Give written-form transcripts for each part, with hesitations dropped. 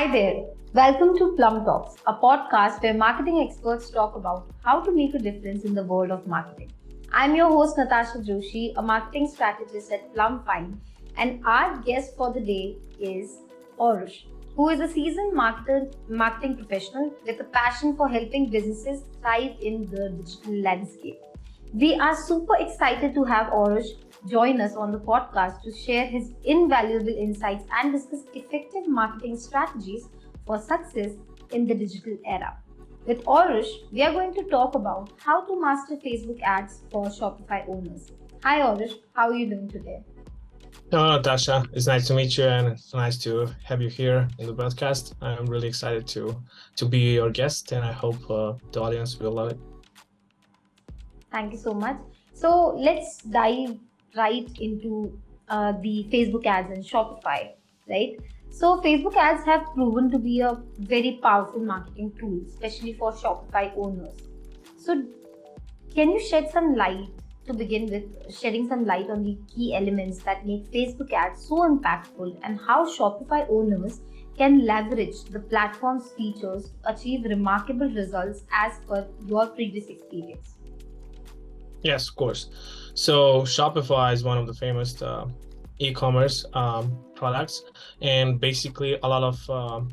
Hi there. Welcome to Plum Talks, a podcast where marketing experts talk about how to make a difference in the world of marketing. I'm your host Natasha Joshi, a marketing strategist at Plum Fine, and our guest for the day is Orush, who is a seasoned marketing professional with a passion for helping businesses thrive in the digital landscape. We are super excited to have Orush join us on the podcast to share his invaluable insights and discuss effective marketing strategies for success in the digital era. With Orush, we are going to talk about how to master Facebook ads for Shopify owners. Hi Orush, how are you doing today? Hello, Natasha. It's nice to meet you, and it's nice to have you here in the broadcast. I'm really excited to be your guest, and I hope the audience will love it. Thank you so much. So let's dive right into the Facebook ads and Shopify, right? So Facebook ads have proven to be a very powerful marketing tool, especially for Shopify owners. So can you shed some light to begin with, shedding some light on the key elements that make Facebook ads so impactful and how Shopify owners can leverage the platform's features to achieve remarkable results as per your previous experience? Yes, of course. So Shopify is one of the famous e-commerce products, and basically a lot of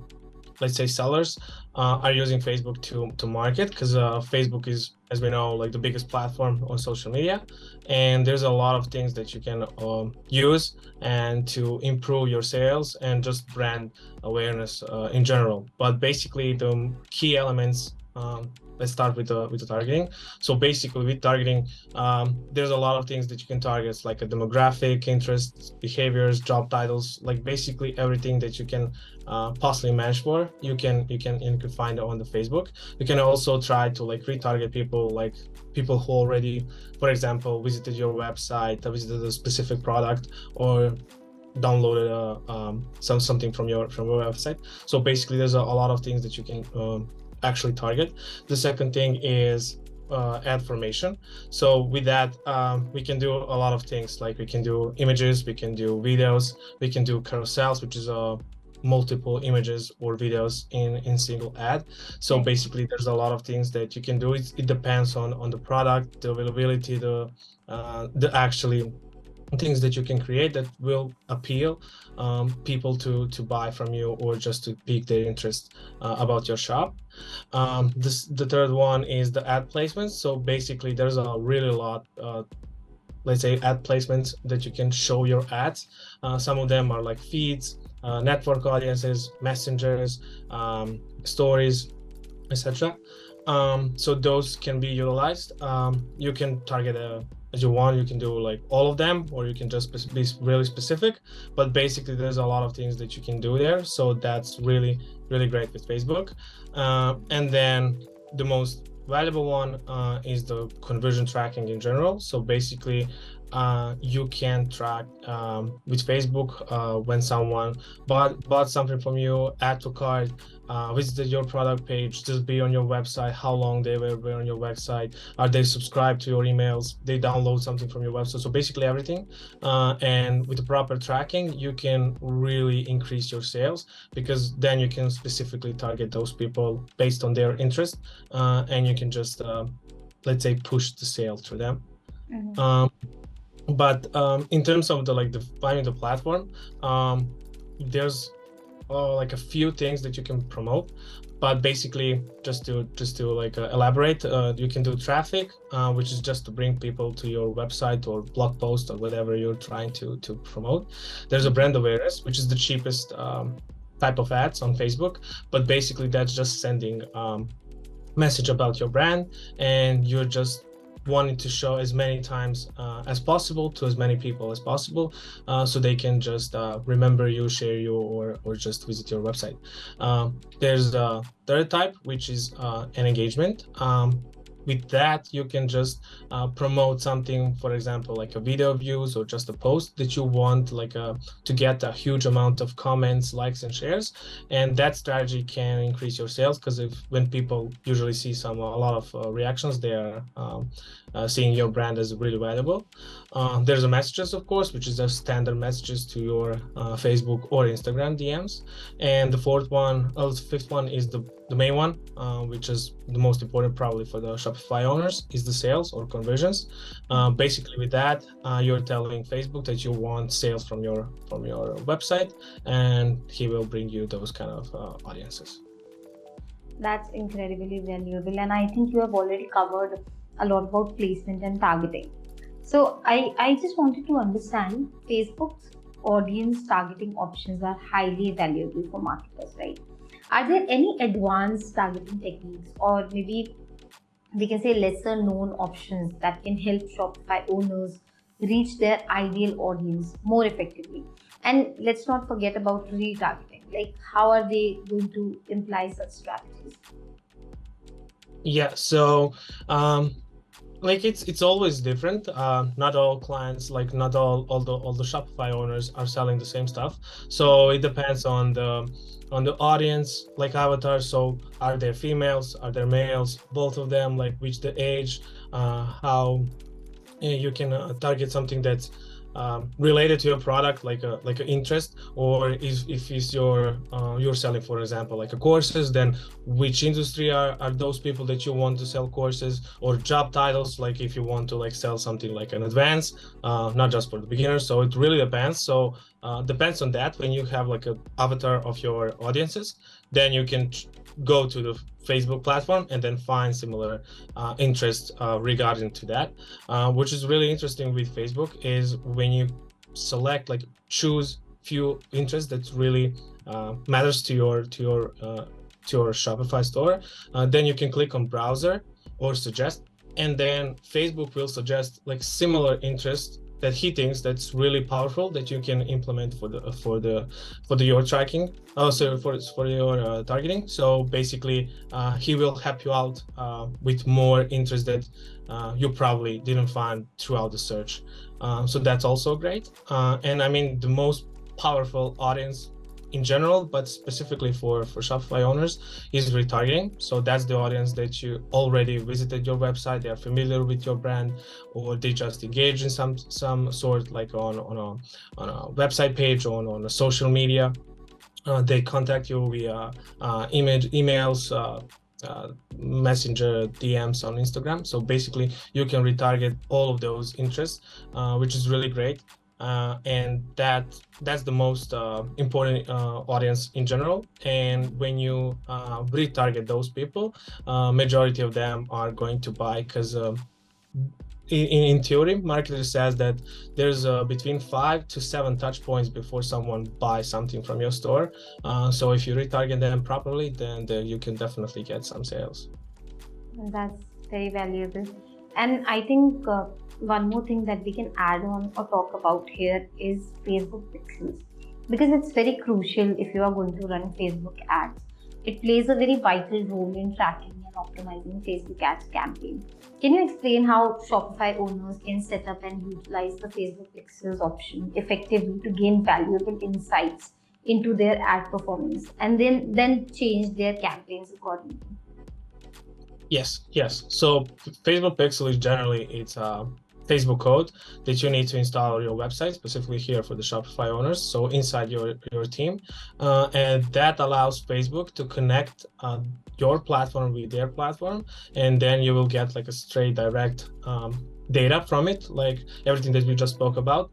let's say sellers are using Facebook to market because Facebook is, as we know, like the biggest platform on social media, and there's a lot of things that you can use and to improve your sales and just brand awareness in general. But basically the key elements, let's start with the targeting. So basically with targeting, there's a lot of things that you can target, like a demographic, interests, behaviors, job titles, like basically everything that you can possibly match for, you can find it on the Facebook. You can also try to like retarget people, like people who already, for example, visited your website, visited a specific product, or downloaded something from your website. So basically there's a lot of things that you can actually target. The second thing is ad formation. So with that, we can do a lot of things, like we can do images, we can do videos, we can do carousels, which is multiple images or videos in single ad. So basically there's a lot of things that you can do. It depends on the product, the availability, the actually things that you can create that will appeal people to buy from you, or just to pique their interest about your shop. The third one is the ad placements. So basically there's a really lot, let's say, ad placements that you can show your ads. Some of them are like feeds, network audiences, messengers, stories, etc. So those can be utilized. You can target as you want. You can do like all of them, or you can just be really specific. But basically there's a lot of things that you can do there. So that's really great with Facebook. And then the most valuable one is the conversion tracking in general. So basically you can track with Facebook when someone bought something from you, add to cart, visited your product page, just be on your website, how long they were on your website, are they subscribed to your emails, they download something from your website. So basically everything, and with the proper tracking you can really increase your sales, because then you can specifically target those people based on their interest, and you can just let's say push the sale to them. But in terms of the finding the platform, there's like a few things that you can promote. But basically just to like elaborate, you can do traffic, which is just to bring people to your website or blog post or whatever you're trying to promote. There's a brand awareness, which is the cheapest type of ads on Facebook, but basically that's just sending message about your brand, and you're just wanting to show as many times as possible to as many people as possible, so they can just remember you, share you, or just visit your website. There's the third type, which is an engagement. with that, you can just promote something, for example, like a video views or just a post that you want to get a huge amount of comments, likes, and shares. And that strategy can increase your sales, because when people usually see a lot of reactions, they are seeing your brand as really valuable. There's a messages, of course, which is a standard messages to your Facebook or Instagram DMs. And the fifth one is the main one, which is the most important probably for the Shopify owners, is the sales or conversions. Basically, with that, you're telling Facebook that you want sales from your website, and he will bring you those kind of audiences. That's incredibly valuable, and I think you have already covered a lot about placement and targeting. So I just wanted to understand, Facebook's audience targeting options are highly valuable for marketers, right? Are there any advanced targeting techniques, or maybe we can say lesser known options, that can help Shopify owners reach their ideal audience more effectively? And let's not forget about retargeting. Like, how are they going to imply such strategies? Yeah, so like it's always different. Not all clients, like not all the Shopify owners are selling the same stuff. So it depends on the audience, like avatar. So are there females? Are there males? Both of them, like which the age, how you can target something that's related to your product, like an interest, or if it's you're selling, for example, like a courses, then which industry are those people that you want to sell courses, or job titles, like if you want to like sell something like an advanced, not just for the beginners. So it really depends. So depends on that. When you have like a avatar of your audiences, then you can go to the Facebook platform and then find similar interests regarding to that. Which is really interesting with Facebook is when you select, like choose few interests that really matters to your Shopify store, then you can click on browser or suggest, and then Facebook will suggest like similar interests that he thinks that's really powerful, that you can implement for your tracking, also for your targeting. So basically, he will help you out with more interest that you probably didn't find throughout the search. So that's also great. And I mean, the most powerful audience in general, but specifically for Shopify owners, is retargeting. So that's the audience that you already visited your website, they are familiar with your brand, or they just engage in some sort, like on a website page, on a social media. They contact you via emails, messenger, DMs on Instagram. So basically you can retarget all of those interests, which is really great. And that's the most important audience in general. And when you retarget those people, majority of them are going to buy, because in theory, marketer says that there's between 5 to 7 touch points before someone buys something from your store. So if you retarget them properly, then you can definitely get some sales. That's very valuable. And I think one more thing that we can add on or talk about here is Facebook pixels, because it's very crucial if you are going to run Facebook ads. It plays a very vital role in tracking and optimizing Facebook ads campaign. Can you explain how Shopify owners can set up and utilize the Facebook pixels option effectively to gain valuable insights into their ad performance, and then change their campaigns accordingly? Yes. So Facebook Pixel is generally, it's a Facebook code that you need to install on your website, specifically here for the Shopify owners. So inside your team, and that allows Facebook to connect your platform with their platform, and then you will get like a straight direct data from it, like everything that we just spoke about.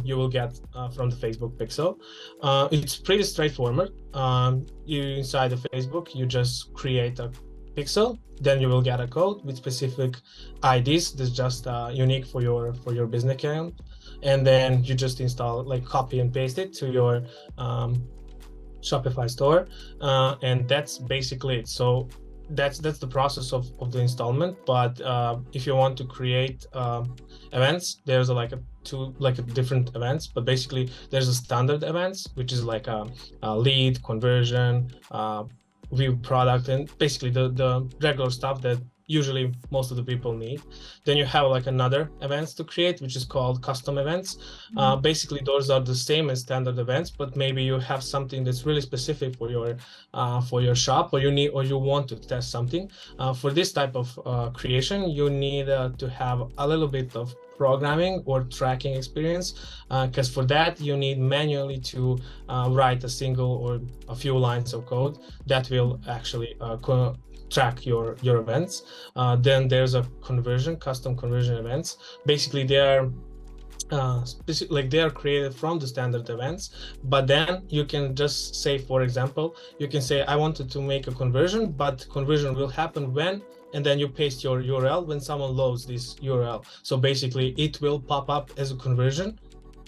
You will get from the Facebook Pixel. It's pretty straightforward. You inside the Facebook, you just create a pixel, then you will get a code with specific IDs that's just unique for your business account, and then you just install it, like copy and paste it to your Shopify store, and that's basically it. So that's the process of the installment. But if you want to create events, there's like a different events, but basically there's a standard events, which is like a lead, conversion, view product, and basically the regular stuff that usually most of the people need. Then you have like another events to create, which is called custom events. Basically, those are the same as standard events, but maybe you have something that's really specific for your shop, or you want to test something. For this type of creation, you need to have a little bit of programming or tracking experience, because for that you need manually to write a single or a few lines of code that will actually track your events. Then there's a custom conversion events. Basically, they are like they are created from the standard events, but then you can just say, for example, you can say, I wanted to make a conversion, but conversion will happen when, and then you paste your URL when someone loads this URL. So basically it will pop up as a conversion,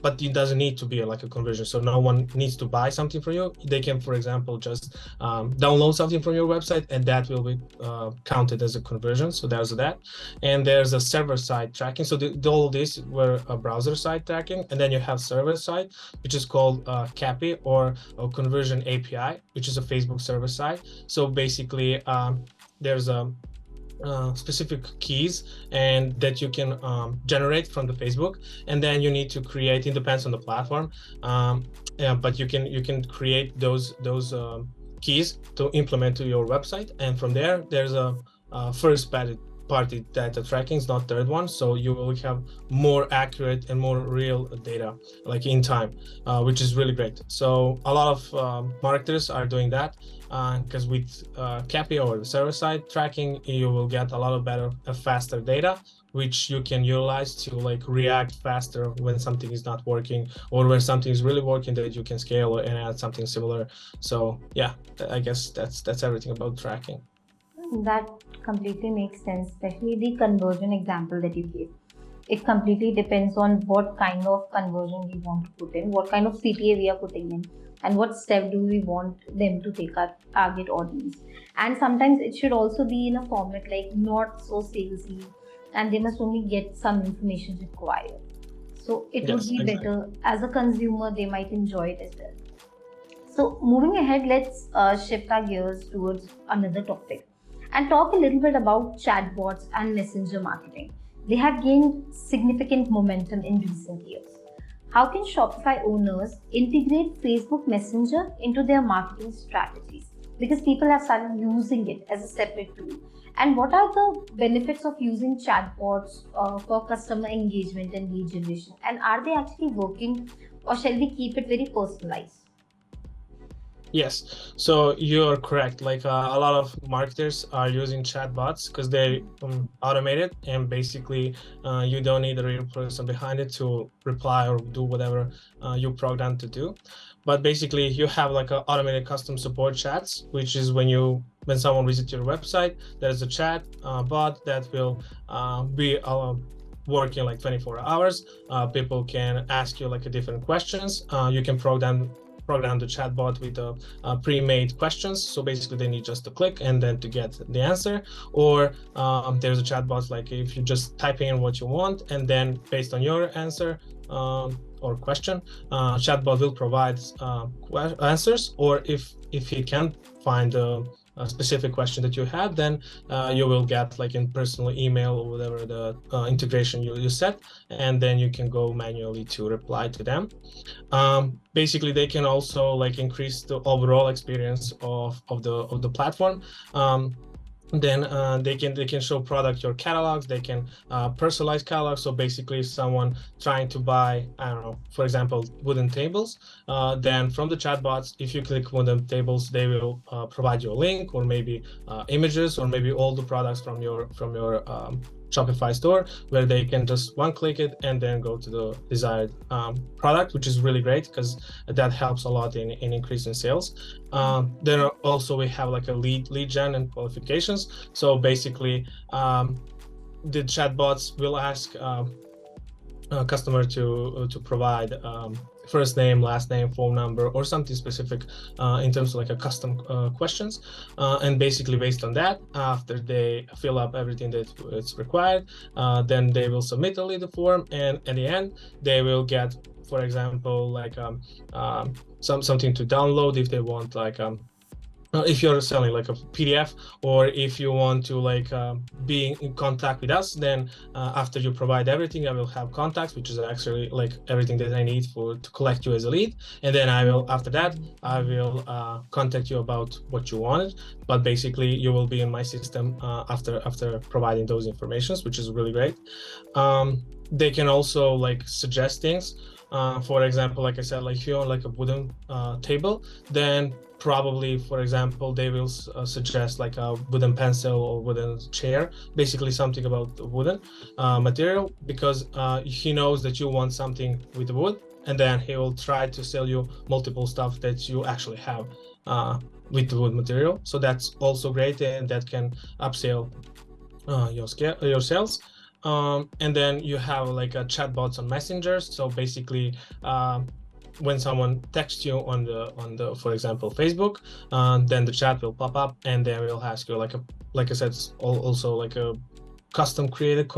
but it doesn't need to be like a conversion. So no one needs to buy something from you. They can, for example, just download something from your website, and that will be counted as a conversion. So there's that. And there's a server-side tracking. So all of these were a browser-side tracking. And then you have server-side, which is called CAPI, or a conversion API, which is a Facebook server-side. So basically, there's a specific keys and that you can generate from the Facebook, and then you need to create, it depends on the platform, but you can create those keys to implement to your website, and from there's a first party data tracking, is not third one, so you will have more accurate and more real data, like in time, which is really great. So a lot of marketers are doing that, because with CAPI or the server-side tracking, you will get a lot of better and faster data, which you can utilize to like react faster when something is not working, or when something is really working, that you can scale and add something similar. So yeah, I guess that's everything about tracking. That completely makes sense, especially the conversion example that you gave. It completely depends on what kind of conversion we want to put in, what kind of CTA we are putting in, and what step do we want them to take our target audience. And sometimes it should also be in a format like not so salesy, and they must only get some information required. So it would be better as a consumer, they might enjoy it as well. So moving ahead, let's shift our gears towards another topic and talk a little bit about chatbots and messenger marketing. They have gained significant momentum in recent years. How can Shopify owners integrate Facebook Messenger into their marketing strategies? Because people have started using it as a separate tool. And what are the benefits of using chatbots for customer engagement and lead generation? And are they actually working, or shall we keep it very personalized? Yes, so you're correct. Like a lot of marketers are using chatbots because they automated, and basically you don't need a real person behind it to reply or do whatever you program to do. But basically you have like a automated custom support chats, which is when someone visits your website, there's a chat bot that will be working like 24 hours. People can ask you like different questions. You can program the chatbot with pre-made questions. So basically they need just to click and then to get the answer. Or there's a chatbot, like if you just type in what you want, and then based on your answer or question, chatbot will provide answers. Or if he can't find a specific question that you have, then you will get like in personal email or whatever the integration you set, and then you can go manually to reply to them. Basically they can also like increase the overall experience of the platform. Then they can show product your catalogs. They can personalize catalogs. So basically if someone trying to buy, I don't know, for example, wooden tables, then from the chatbots, if you click wooden tables, they will provide you a link, or maybe images, or maybe all the products from your Shopify store, where they can just one click it and then go to the desired product, which is really great because that helps a lot in increasing sales. Then also we have like a lead gen and qualifications. So basically the chatbots will ask a customer to provide first name, last name, phone number, or something specific in terms of like a custom questions. And basically based on that, after they fill up everything that it's required, then they will submit a lead form, and at the end they will get, for example, like something to download if they want like if you're selling like a PDF, or if you want to like be in contact with us, then after you provide everything, I will have contacts, which is actually like everything that I need to collect you as a lead. And then after that, I will contact you about what you wanted. But basically, you will be in my system after providing those informations, which is really great. They can also like suggest things. For example, like I said, like if you're on like a wooden table, then probably, for example, they will suggest like a wooden pencil or wooden chair, basically something about wooden material, because he knows that you want something with wood, and then he will try to sell you multiple stuff that you actually have with the wood material. So that's also great, and that can upsell your sales. And then you have like a chatbots on Messenger. So basically, when someone texts you on the for example Facebook, then the chat will pop up, and then we'll ask you like I said, also like a custom created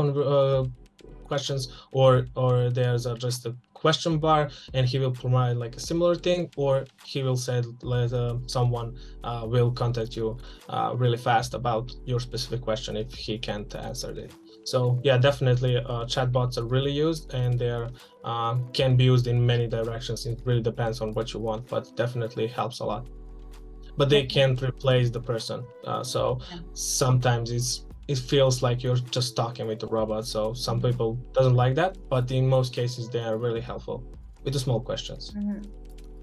questions, or there's just a question bar, and he will provide like a similar thing, or he will say someone will contact you really fast about your specific question if he can't answer it. So yeah, definitely chatbots are really used, and they're can be used in many directions. It really depends on what you want, but definitely helps a lot. But they can't replace the person. So sometimes it feels like you're just talking with the robot. So some people doesn't like that, but in most cases they are really helpful with the small questions.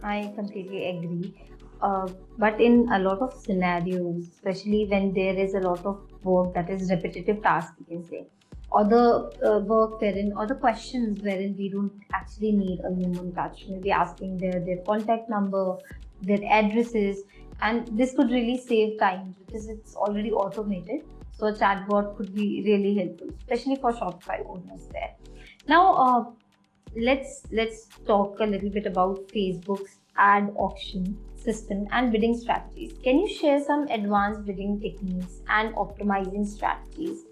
I completely agree. But in a lot of scenarios, especially when there is a lot of work that is repetitive task, you can say, or the work wherein, or the questions wherein we don't actually need a human touch, maybe asking their contact number, their addresses, and this could really save time because it's already automated. So a chatbot could be really helpful, especially for Shopify owners there. Now, let's talk a little bit about Facebook's ad auction system and bidding strategies. Can you share some advanced bidding techniques and optimizing strategies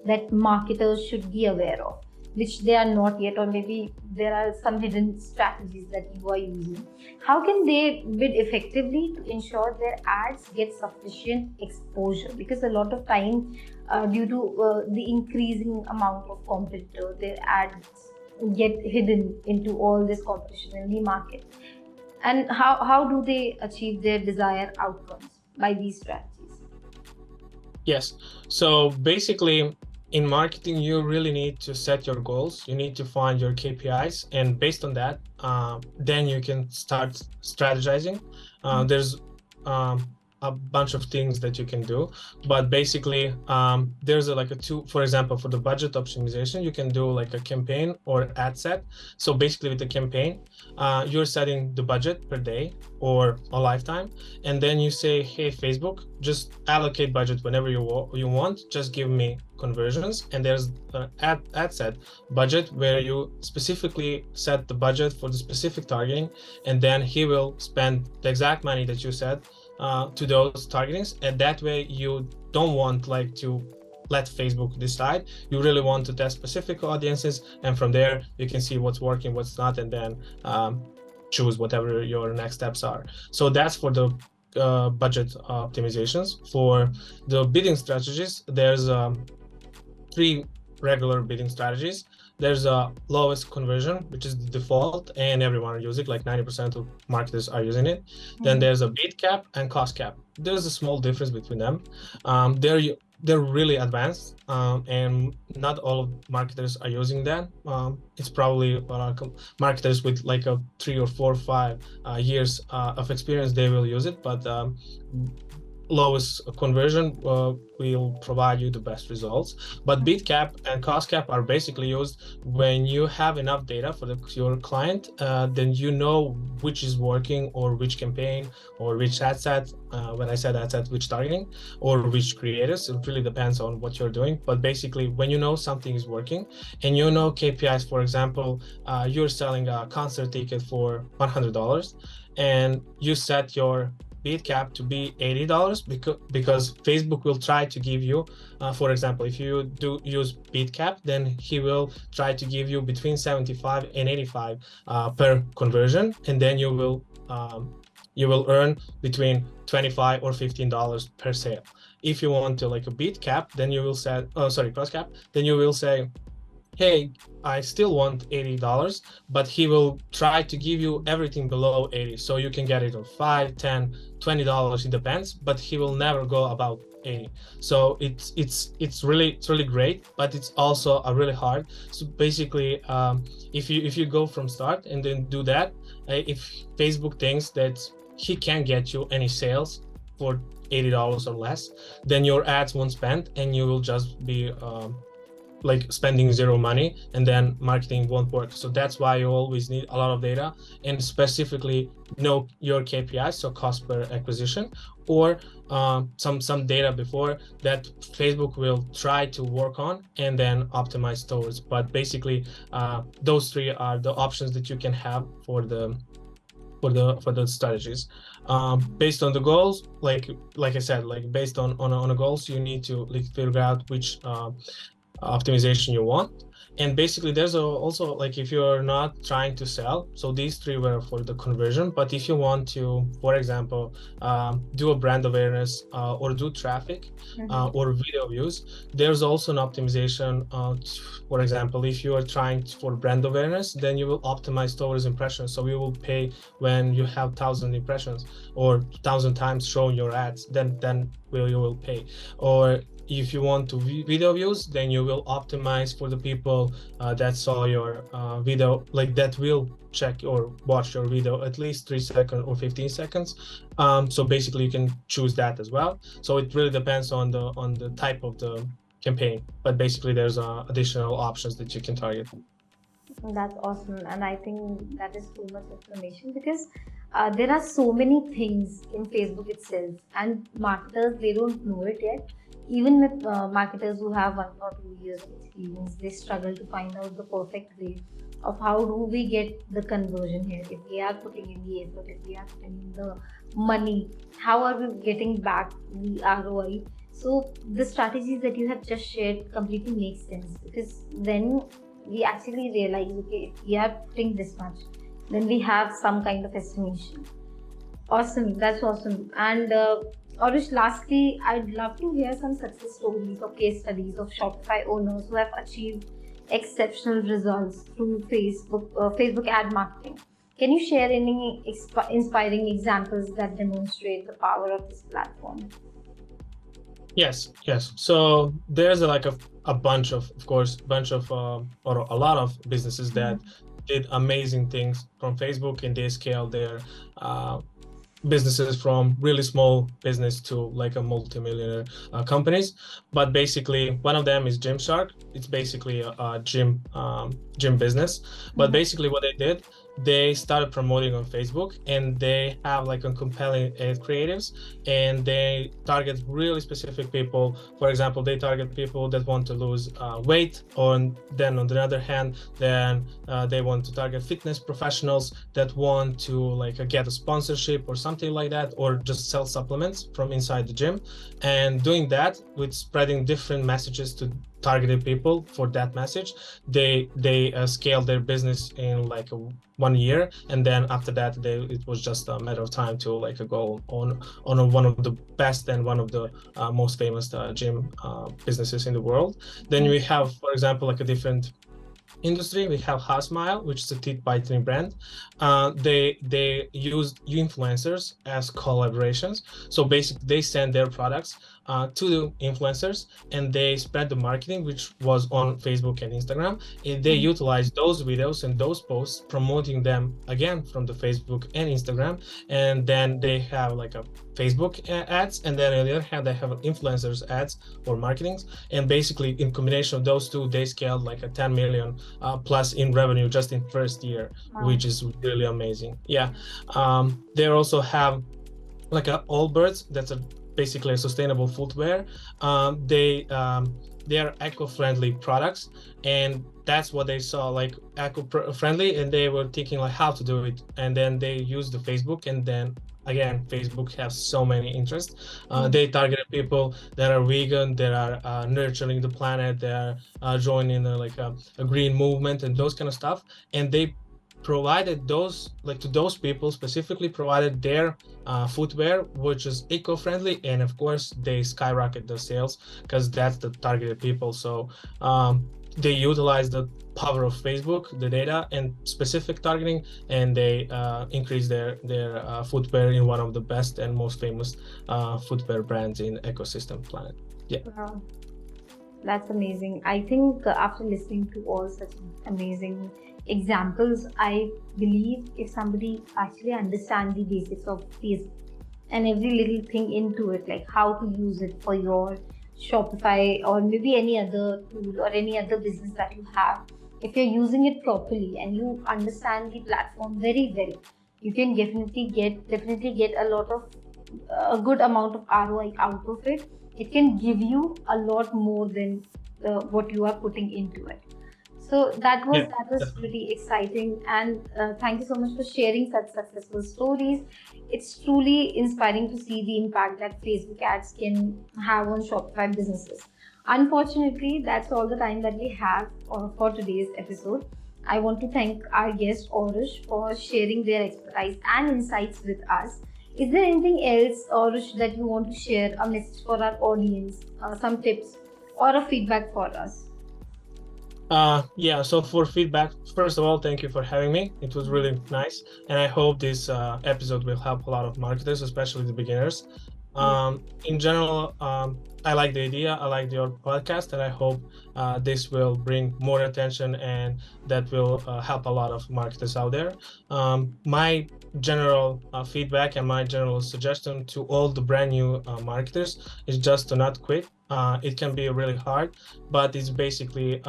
that marketers should be aware of, which they are not yet, or maybe there are some hidden strategies that you are using? How can they bid effectively to ensure their ads get sufficient exposure? Because a lot of time, due to the increasing amount of competitor, their ads get hidden into all this competition in the market. And how do they achieve their desired outcomes by these strategies? Yes. So basically, in marketing, you really need to set your goals. You need to find your KPIs, and based on that, then you can start strategizing. There's a bunch of things that you can do, but basically, there's like a two. For example, for the budget optimization, you can do like a campaign or ad set. So basically, with the campaign, you're setting the budget per day or a lifetime, and then you say, hey Facebook, just allocate budget whenever you want, just give me conversions. And there's an ad set budget where you specifically set the budget for the specific targeting, and then he will spend the exact money that you said to those targetings. And that way you don't want like to let Facebook decide. You really want to test specific audiences, and from there you can see what's working, what's not, and then choose whatever your next steps are. So that's for the budget optimizations. For the bidding strategies, there's 3 regular bidding strategies. There's a lowest conversion, which is the default, and everyone are using, like 90% of marketers are using it. Then there's a bid cap and cost cap. There's a small difference between them. They're really advanced, and not all marketers are using that. It's probably marketers with like a 3 or 4 or 5 years of experience, they will use it, but lowest conversion will provide you the best results. But bid cap and cost cap are basically used when you have enough data for your client, then you know which is working, or which campaign, or which ad set, when I said ad set, which targeting, or which creators. It really depends on what you're doing. But basically, when you know something is working and you know KPIs, for example, you're selling a concert ticket for $100, and you set your bid cap to be $80, because Facebook will try to give you, for example, if you do use bid cap, then he will try to give you between 75 and 85 per conversion, and then you will you will earn between $25 or $15 per sale. If you want to like a beat cap, then you will say, cross cap, then you will say, hey, I still want $80, but he will try to give you everything below 80. So you can get it on $5, $10, $20, it depends, but he will never go about 80. So it's really great, but it's also a really hard. So basically, if you go from start and then do that, if Facebook thinks that he can't get you any sales for $80 or less, then your ads won't spend and you will just be like spending zero money, and then marketing won't work. So that's why you always need a lot of data, and specifically know your KPIs, so cost per acquisition, or some data before that Facebook will try to work on and then optimize towards. But basically, those three are the options that you can have for the strategies. Based on the goals, like I said, like based on the goals, you need to like figure out which optimization you want. And basically there's also like, if you're not trying to sell, so these three were for the conversion, but if you want to, for example, do a brand awareness or do traffic or video views, there's also an optimization. For example, if you are trying for brand awareness, then you will optimize towards impressions. So you will pay when you have 1,000 impressions or 1,000 times showing your ads, then you will pay. Or if you want to video views, then you will optimize for the people that saw your video, like that will check or watch your video at least 3 seconds or 15 seconds. So basically you can choose that as well. So it really depends on the type of the campaign, but basically there's additional options that you can target. That's awesome, and I think that is too much information because there are so many things in Facebook itself, and marketers, they don't know it yet. Even with marketers who have 1 or 2 years of experience, they struggle to find out the perfect way of how do we get the conversion here. If we are putting in the effort, if we are putting in the money, how are we getting back the ROI? So the strategies that you have just shared completely makes sense, because then we actually realize, okay, if we are putting this much, then we have some kind of estimation. Awesome, that's awesome. And Arush, lastly, I'd love to hear some success stories or case studies of Shopify owners who have achieved exceptional results through Facebook ad marketing. Can you share any inspiring examples that demonstrate the power of this platform? Yes. So there's like a bunch of course, or a lot of businesses that did amazing things from Facebook, and they scaled their businesses from really small business to like a multi-millionaire companies. But basically one of them is Gymshark. It's basically a gym business. But basically what they did, they started promoting on Facebook, and they have like a compelling creatives, and they target really specific people. For example, they target people that want to lose weight, or then on the other hand, then they want to target fitness professionals that want to like get a sponsorship or something like that, or just sell supplements from inside the gym. And doing that with spreading different messages to targeted people for that message, they scaled their business in like 1 year, and then after that it was just a matter of time to like go on one of the best and one of the most famous gym businesses in the world. Then we have, for example, like a different industry. We have Hasmile, which is a teeth whitening brand. They used influencers as collaborations. So basically they send their products to the influencers, and they spread the marketing, which was on Facebook and Instagram. And they utilize those videos and those posts, promoting them again from the Facebook and Instagram. And then they have like a Facebook ads, and then on the other hand they have influencers ads or marketings. And basically in combination of those two, they scaled like a 10 million plus in revenue just in first year. Wow. Which is really amazing. Yeah. They also have like a Allbirds, that's basically a sustainable footwear. They are eco-friendly products, and that's what they saw, like eco-friendly, and they were thinking like how to do it. And then they used the Facebook, and then again, Facebook has so many interests. They targeted people that are vegan, that are nurturing the planet, they are joining like a green movement and those kind of stuff. And they provided those, like to those people specifically, provided their footwear which is eco-friendly, and of course they skyrocket the sales because that's the targeted people. So they utilize the power of Facebook, the data and specific targeting, and they increase their footwear in one of the best and most famous footwear brands in ecosystem planet. Yeah. Wow, that's amazing. I think after listening to all such amazing examples, I believe if somebody actually understands the basics of Facebook and every little thing into it, like how to use it for your Shopify or maybe any other tool or any other business that you have, if you're using it properly and you understand the platform very well, you can definitely get a lot of a good amount of ROI out of it. It can give you a lot more than what you are putting into it. So Yeah, that was definitely. pretty exciting, and thank you so much for sharing such successful stories. It's truly inspiring to see the impact that Facebook ads can have on Shopify businesses. Unfortunately, that's all the time that we have for today's episode. I want to thank our guest Orush for sharing their expertise and insights with us. Is there anything else, Orush, that you want to share, a message for our audience, some tips, or a feedback for us? Yeah, so for feedback, first of all, thank you for having me. It was really nice. And I hope this episode will help a lot of marketers, especially the beginners. Yeah. In general, I like the idea. I like your podcast, and I hope this will bring more attention and that will help a lot of marketers out there. My general feedback and my general suggestion to all the brand new marketers is just to not quit. It can be really hard, but it's basically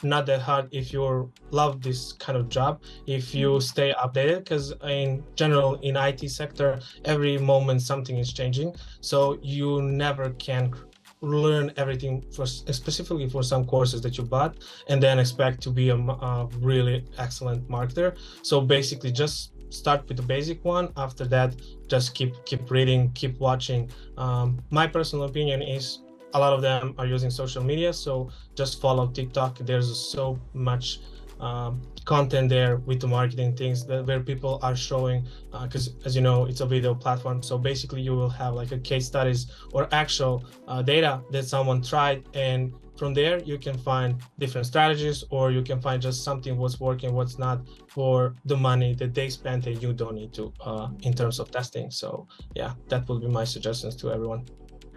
not that hard if you love this kind of job, if you stay updated, because in general in IT sector every moment something is changing, so you never can learn everything for specifically for some courses that you bought and then expect to be a really excellent marketer. So basically just start with the basic one. After that, just keep reading, keep watching. My personal opinion is a lot of them are using social media, so just follow TikTok. There's so much content there with the marketing things that where people are showing, because as you know, it's a video platform, so basically you will have like a case studies or actual data that someone tried, and from there you can find different strategies, or you can find just something what's working, what's not, for the money that they spent and you don't need to in terms of testing. So yeah, that will be my suggestions to everyone.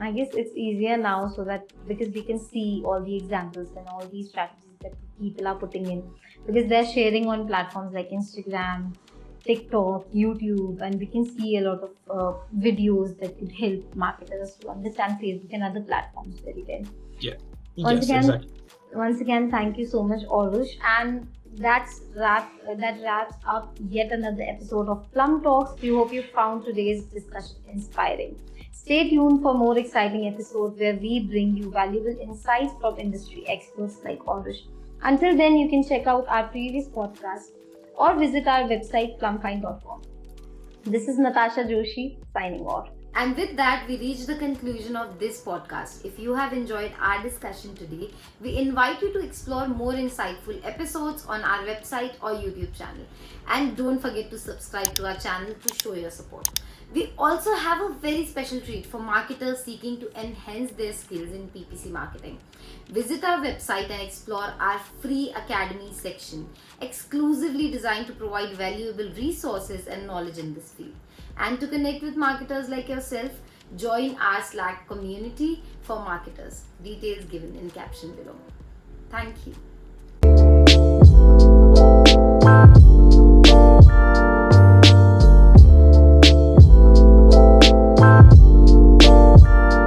I guess it's easier now so that because we can see all the examples and all these strategies that people are putting in, because they're sharing on platforms like Instagram, TikTok, YouTube, and we can see a lot of videos that could help marketers to understand Facebook and other platforms very well. Yeah. Once Yes, again, exactly. thank you so much, Orush, and that wraps up yet another episode of Plum Talks. We hope you found today's discussion inspiring. Stay tuned for more exciting episodes where we bring you valuable insights from industry experts like Orush. Until then, you can check out our previous podcast or visit our website plumfind.com. This is Natasha Joshi signing off. And with that, we reach the conclusion of this podcast. If you have enjoyed our discussion today, we invite you to explore more insightful episodes on our website or YouTube channel. And don't forget to subscribe to our channel to show your support. We also have a very special treat for marketers seeking to enhance their skills in PPC marketing. Visit our website and explore our free academy section, exclusively designed to provide valuable resources and knowledge in this field. And to connect with marketers like yourself, join our Slack community for marketers. Details given in caption below. Thank you.